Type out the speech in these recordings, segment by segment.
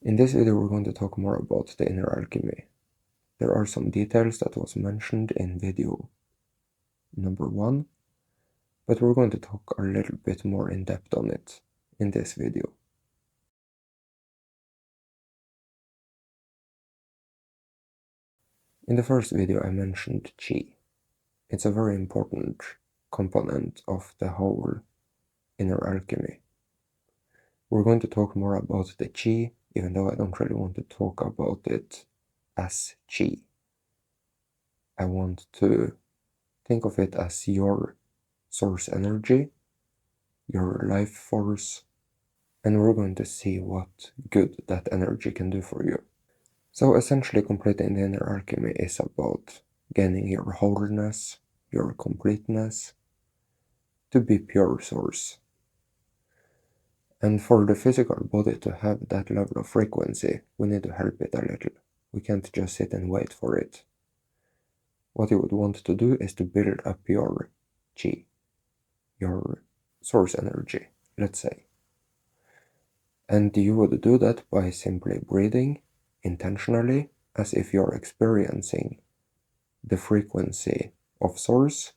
In this video we're going to talk more about the inner alchemy. There are some details that was mentioned in video number 1, but we're going to talk a little bit more in depth on it in this video. In the first video I mentioned chi. It's a very important component of the whole inner alchemy. We're going to talk more about the chi, even though I don't really want to talk about it as chi. I want to think of it as your source energy, your life force, and we're going to see what good that energy can do for you. So essentially completing the inner alchemy is about gaining your wholeness, your completeness, to be pure source. And for the physical body to have that level of frequency, we need to help it a little. We can't just sit and wait for it. What you would want to do is to build up your chi, your source energy, let's say. And you would do that by simply breathing intentionally, as if you're experiencing the frequency of source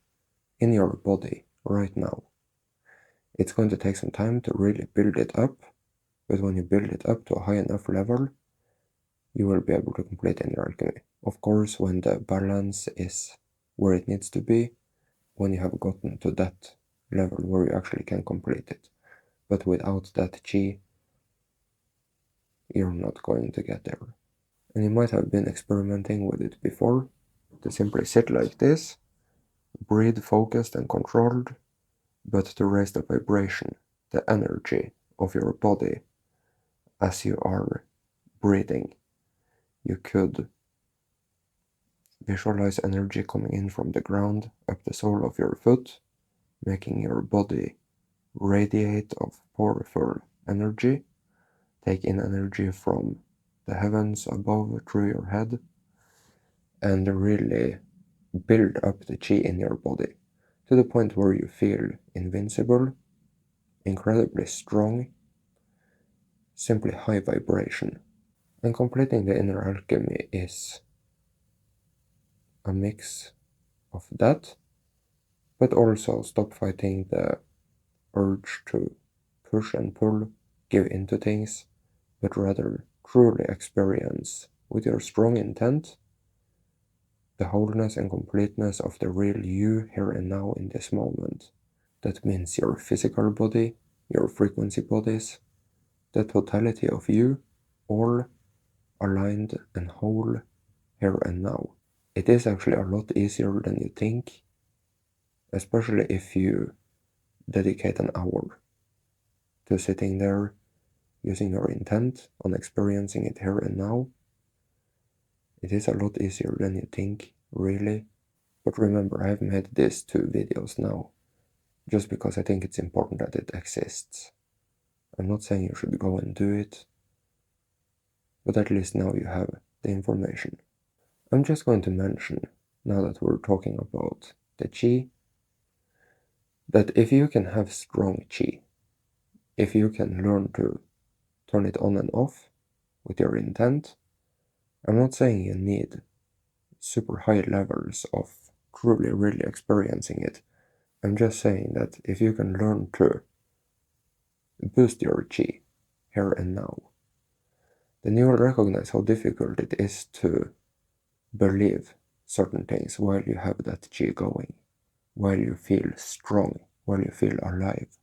in your body right now. It's going to take some time to really build it up, but when you build it up to a high enough level, you will be able to complete inner alchemy. Of course, when the balance is where it needs to be, when you have gotten to that level where you actually can complete it. But without that chi, you're not going to get there. And you might have been experimenting with it before, to simply sit like this, breathe focused and controlled, but to raise the vibration, the energy of your body as you are breathing. You could visualize energy coming in from the ground up the sole of your foot, making your body radiate of powerful energy, take in energy from the heavens above through your head, and really build up the chi in your body to the point where you feel invincible, incredibly strong, simply high vibration. And completing the inner alchemy is a mix of that, but also stop fighting the urge to push and pull, give into things, but rather truly experience with your strong intent the wholeness and completeness of the real you here and now in this moment. That means your physical body, your frequency bodies, the totality of you, all aligned and whole here and now. It is actually a lot easier than you think, especially if you dedicate an hour to sitting there using your intent on experiencing it here and now. It is a lot easier than you think, really. But remember, I've made these 2 videos now, just because I think it's important that it exists. I'm not saying you should go and do it, but at least now you have the information. I'm just going to mention, now that we're talking about the chi, that if you can have strong chi, if you can learn to turn it on and off with your intent, I'm not saying you need super high levels of truly really experiencing it. I'm just saying that if you can learn to boost your chi here and now, then you will recognize how difficult it is to believe certain things while you have that chi going, while you feel strong, while you feel alive.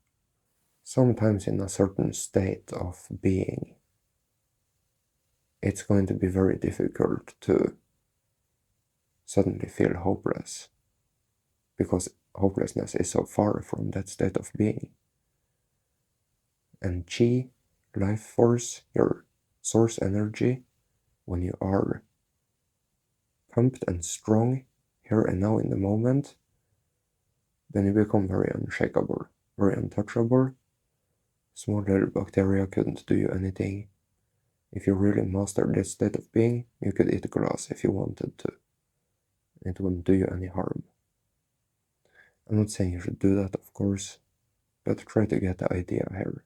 Sometimes in a certain state of being, it's going to be very difficult to suddenly feel hopeless, because hopelessness is so far from that state of being. And chi, life force, your source energy, when you are pumped and strong here and now in the moment, then you become very unshakable, very untouchable. Small little bacteria couldn't do you anything. If you really mastered this state of being, you could eat glass if you wanted to. It wouldn't do you any harm. I'm not saying you should do that, of course, but try to get the idea here.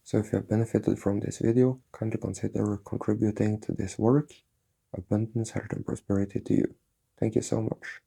So if you have benefited from this video, kindly consider contributing to this work. Abundance, health, and prosperity to you. Thank you so much.